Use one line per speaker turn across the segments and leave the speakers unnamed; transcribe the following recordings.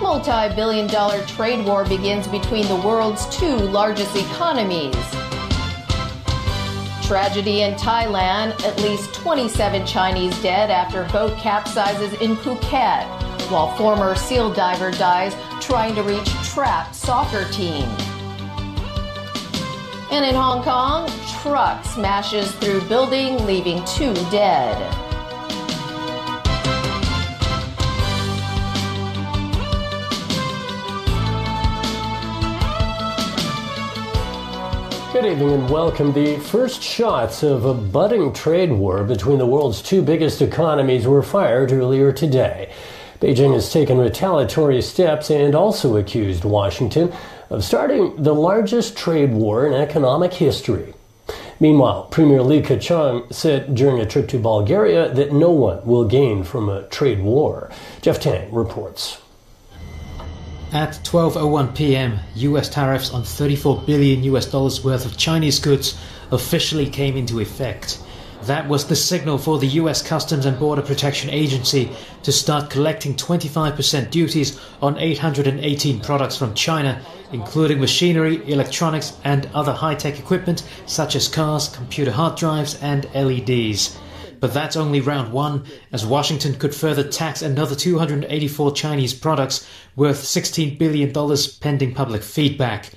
Multi-billion-dollar trade war begins between the world's two largest economies. Tragedy in Thailand, at least 27 Chinese dead after boat capsizes in Phuket, while former SEAL diver dies trying to reach trapped soccer team. And in Hong Kong, truck smashes through building, leaving 2 dead.
Good evening and welcome. The first shots of a budding trade war between the world's two biggest economies were fired earlier today. Beijing has taken retaliatory steps and also accused Washington of starting the largest trade war in economic history. Meanwhile, Premier Li Keqiang said during a trip to Bulgaria that no one will gain from a trade war. Jeff Tang reports.
At 12:01 p.m., US tariffs on $34 billion worth of Chinese goods officially came into effect. That was the signal for the US Customs and Border Protection Agency to start collecting 25% duties on 818 products from China, including machinery, electronics, and other high-tech equipment such as cars, computer hard drives, and LEDs. But that's only round one, as Washington could further tax another 284 Chinese products worth $16 billion pending public feedback.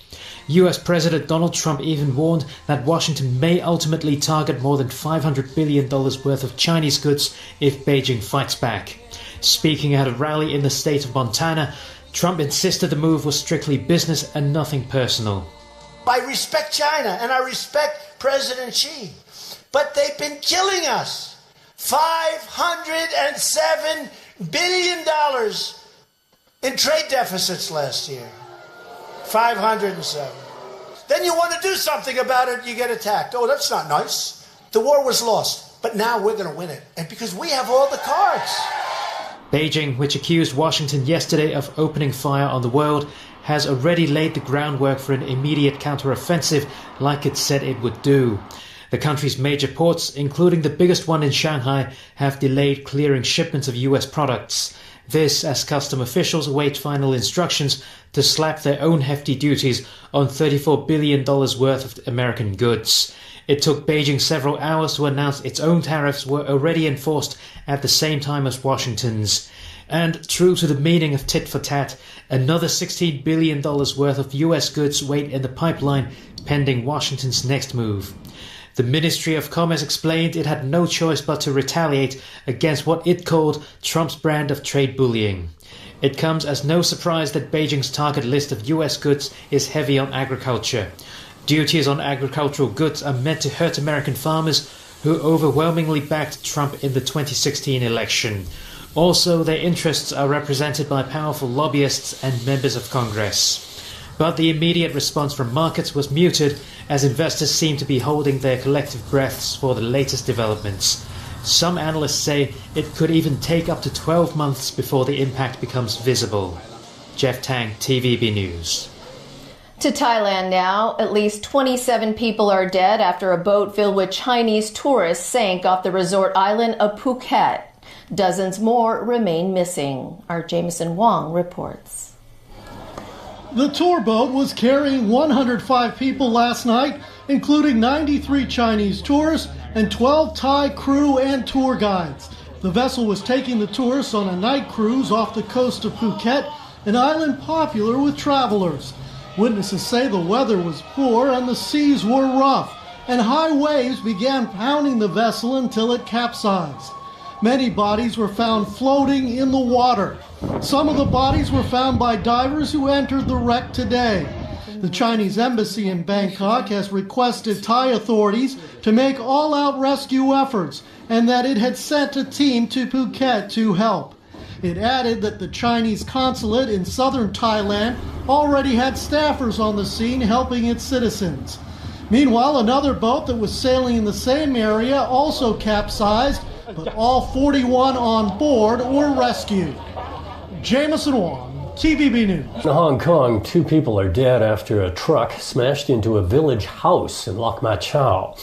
US President Donald Trump even warned that Washington may ultimately target more than $500 billion worth of Chinese goods if Beijing fights back. Speaking at a rally in the state of Montana, Trump insisted the move was strictly business and nothing personal.
I respect China and I respect President Xi, but they've been killing us. $507 billion in trade deficits last year. 507. Then you want to do something about it, you get attacked. Oh, that's not nice. The war was lost, but now we're going to win it. And because we have all the cards.
Beijing, which accused Washington yesterday of opening fire on the world, has already laid the groundwork for an immediate counteroffensive like it said it would do. The country's major ports, including the biggest one in Shanghai, have delayed clearing shipments of US products. This as custom officials await final instructions to slap their own hefty duties on $34 billion worth of American goods. It took Beijing several hours to announce its own tariffs were already enforced at the same time as Washington's. And true to the meaning of tit for tat, another $16 billion worth of US goods wait in the pipeline pending Washington's next move. The Ministry of Commerce explained it had no choice but to retaliate against what it called Trump's brand of trade bullying. It comes as no surprise that Beijing's target list of US goods is heavy on agriculture. Duties on agricultural goods are meant to hurt American farmers who overwhelmingly backed Trump in the 2016 election. Also, their interests are represented by powerful lobbyists and members of Congress. But the immediate response from markets was muted as investors seem to be holding their collective breaths for the latest developments. Some analysts say it could even take up to 12 months before the impact becomes visible. Jeff Tang, TVB News.
To Thailand now, at least 27 people are dead after a boat filled with Chinese tourists sank off the resort island of Phuket. Dozens more remain missing. Our Jameson Wong reports.
The tour boat was carrying 105 people last night, including 93 Chinese tourists and 12 Thai crew and tour guides. The vessel was taking the tourists on a night cruise off the coast of Phuket, an island popular with travelers. Witnesses say the weather was poor and the seas were rough, and high waves began pounding the vessel until it capsized. Many bodies were found floating in the water. Some of the bodies were found by divers who entered the wreck today. The Chinese embassy in Bangkok has requested Thai authorities to make all-out rescue efforts and that it had sent a team to Phuket to help. It added that the Chinese consulate in southern Thailand already had staffers on the scene helping its citizens. Meanwhile, another boat that was sailing in the same area also capsized, but all 41 on board were rescued. Jameson Wong, TVB News.
In Hong Kong, 2 people are dead after a truck smashed into a village house in Lok Ma Chau.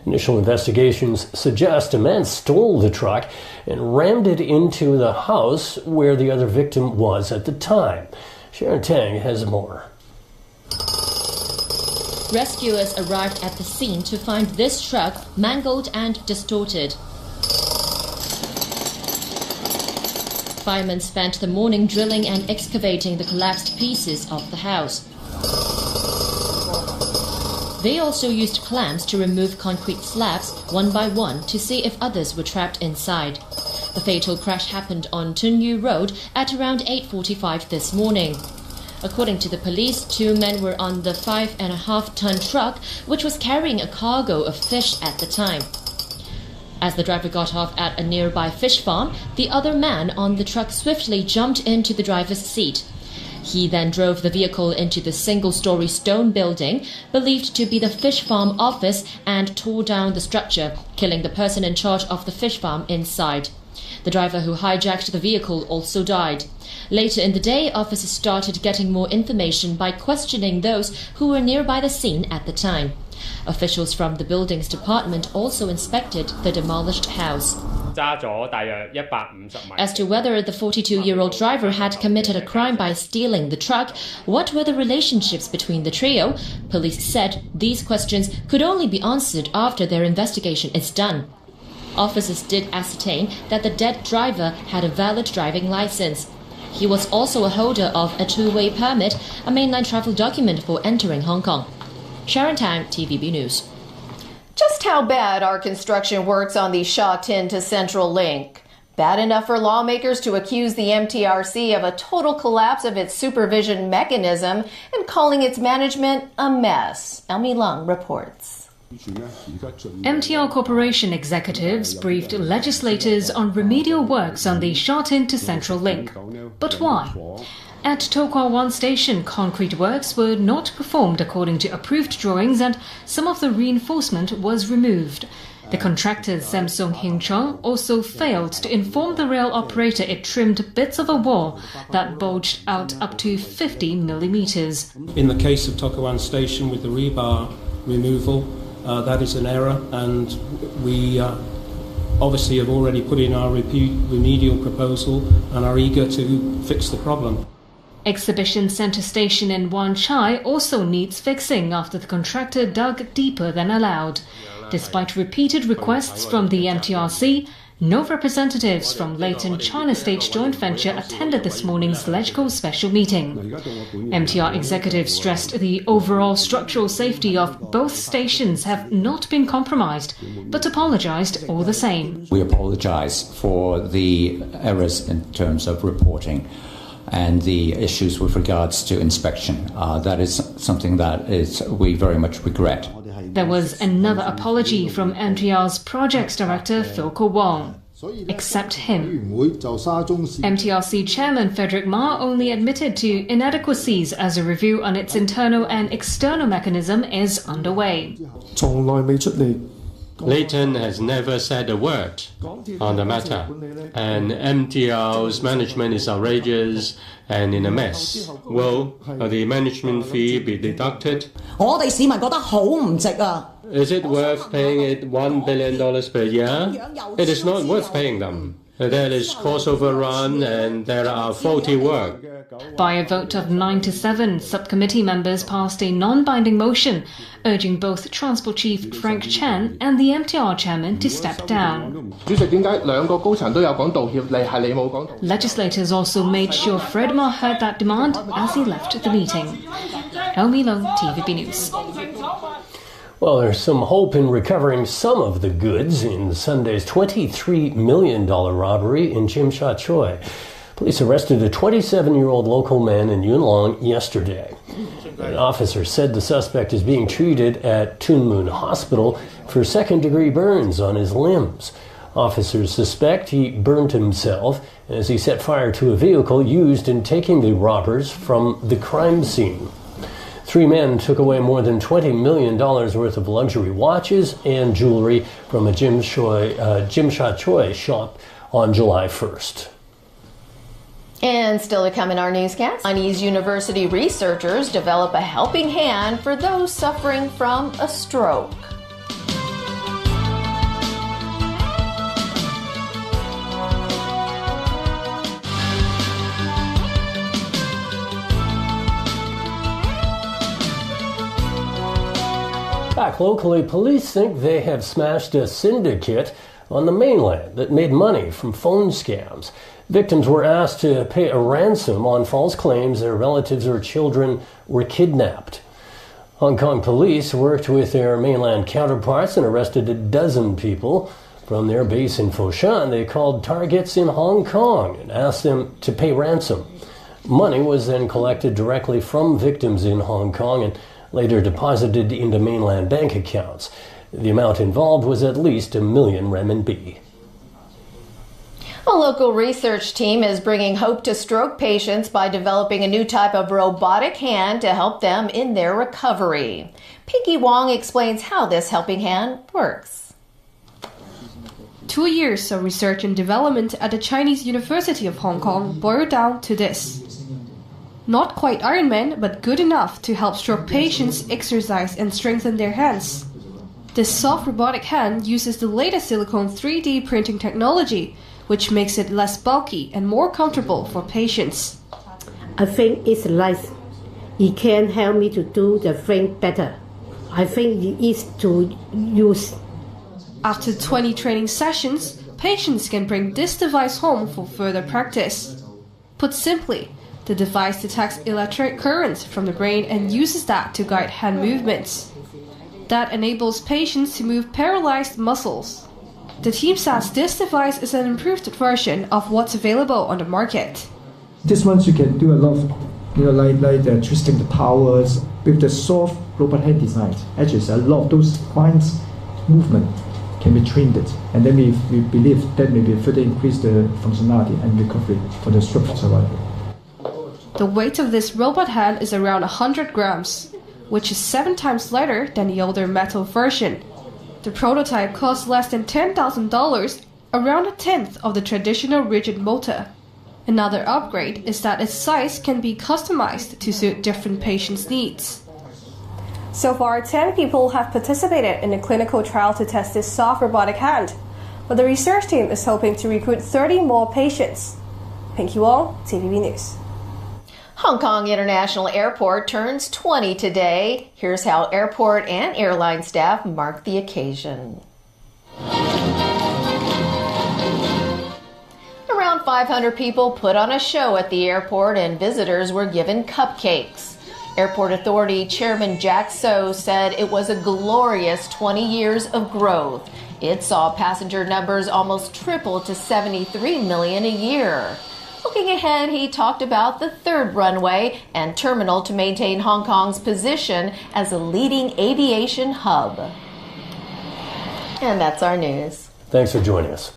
Initial investigations suggest a man stole the truck and rammed it into the house where the other victim was at the time. Sharon Tang has more.
Rescuers arrived at the scene to find this truck mangled and distorted. Firemen spent the morning drilling and excavating the collapsed pieces of the house. They also used clamps to remove concrete slabs one by one to see if others were trapped inside. The fatal crash happened on Tunyu Road at around 8:45 this morning. According to the police, 2 men were on the 5.5-ton truck, which was carrying a cargo of fish at the time. As the driver got off at a nearby fish farm, the other man on the truck swiftly jumped into the driver's seat. He then drove the vehicle into the single-story stone building, believed to be the fish farm office, and tore down the structure, killing the person in charge of the fish farm inside. The driver who hijacked the vehicle also died. Later in the day, officers started getting more information by questioning those who were nearby the scene at the time. Officials from the buildings department also inspected the demolished house. As to whether the 42-year-old driver had committed a crime by stealing the truck, what were the relationships between the trio, police said these questions could only be answered after their investigation is done. Officers did ascertain that the dead driver had a valid driving license. He was also a holder of a two-way permit, a mainline travel document for entering Hong Kong. Sharon Tang, TVB News.
Just how bad are construction works on the Sha Tin to Central Link? Bad enough for lawmakers to accuse the MTRC of a total collapse of its supervision mechanism and calling its management a mess. Elmi Lung reports.
MTR Corporation executives briefed legislators on remedial works on the Sha Tin to Central Link. But why? At To Kwa Wan Station, concrete works were not performed according to approved drawings and some of the reinforcement was removed. The contractor Samsung Hing Chong also failed to inform the rail operator it trimmed bits of a wall that bulged out up to 50 millimeters.
In the case of To Kwa Wan Station with the rebar removal, that is an error, and we obviously have already put in our remedial proposal and are eager to fix the problem.
Exhibition Centre Station in Wan Chai also needs fixing after the contractor dug deeper than allowed. Despite repeated requests from the MTRC, no representatives from Leighton China State Joint Venture attended this morning's LegCo special meeting. MTR executives stressed the overall structural safety of both stations have not been compromised, but apologised all the same.
We apologise for the errors in terms of reporting and the issues with regards to inspection. That is something that we very much regret.
There was another apology from MTR's Projects Director Phil Ko Wong. Except him. MTRC Chairman Frederick Ma only admitted to inadequacies as a review on its internal and external mechanism is underway.
Leighton has never said a word on the matter, and MTR's management is outrageous and in a mess. Will the management fee be deducted? Is it worth paying it $1 billion per year? It is not worth paying them. There is cost overrun and there are faulty work.
By a vote of 9-7, subcommittee members passed a non-binding motion urging both Transport Chief Frank Chan and the MTR chairman to step down. Legislators also made sure Fred Ma heard that demand as he left the meeting. Elmi Long, TVB News.
Well, there's some hope in recovering some of the goods in Sunday's $23 million robbery in Tsim Sha Tsui. Police arrested a 27-year-old local man in Yuen Long yesterday. An officer said the suspect is being treated at Tuen Mun Hospital for second-degree burns on his limbs. Officers suspect he burned himself as he set fire to a vehicle used in taking the robbers from the crime scene. 3 men took away more than $20 million worth of luxury watches and jewelry from a Tsim Sha Tsui shop on July 1st.
And still to come in our newscast, Chinese university researchers develop a helping hand for those suffering from a stroke.
back, locally, police think they have smashed a syndicate on the mainland that made money from phone scams. Victims were asked to pay a ransom on false claims their relatives or children were kidnapped. Hong Kong police worked with their mainland counterparts and arrested a dozen people. From their base in Foshan, they called targets in Hong Kong and asked them to pay ransom. Money was then collected directly from victims in Hong Kong and later deposited into mainland bank accounts. The amount involved was at least 1 million renminbi.
A local research team is bringing hope to stroke patients by developing a new type of robotic hand to help them in their recovery. Pinky Wong explains how this helping hand works.
2 years of research and development at the Chinese University of Hong Kong boiled down to this. Not quite Iron Man, but good enough to help stroke patients exercise and strengthen their hands. This soft robotic hand uses the latest silicone 3D printing technology, which makes it less bulky and more comfortable for patients.
I think it's nice. It can help me to do the thing better. I think it is to use.
After 20 training sessions, patients can bring this device home for further practice. Put simply, the device detects electric currents from the brain and uses that to guide hand movements. That enables patients to move paralyzed muscles. The team says this device is an improved version of what's available on the market.
This one you can do a lot of, like twisting the powers with the soft robot hand design. Actually, a lot of those fine movement can be trained, and then we believe that may be further increase the functionality and recovery for the stroke survivor.
The weight of this robot hand is around 100 grams, which is 7 times lighter than the older metal version. The prototype costs less than $10,000, around a tenth of the traditional rigid motor. Another upgrade is that its size can be customized to suit different patients' needs. So far, 10 people have participated in a clinical trial to test this soft robotic hand, but the research team is hoping to recruit 30 more patients. Pinky Wong, TVB News.
Hong Kong International Airport turns 20 today. Here's how airport and airline staff marked the occasion. Around 500 people put on a show at the airport and visitors were given cupcakes. Airport Authority Chairman Jack So said it was a glorious 20 years of growth. It saw passenger numbers almost triple to 73 million a year. Looking ahead, he talked about the third runway and terminal to maintain Hong Kong's position as a leading aviation hub. And that's our news.
Thanks for joining us.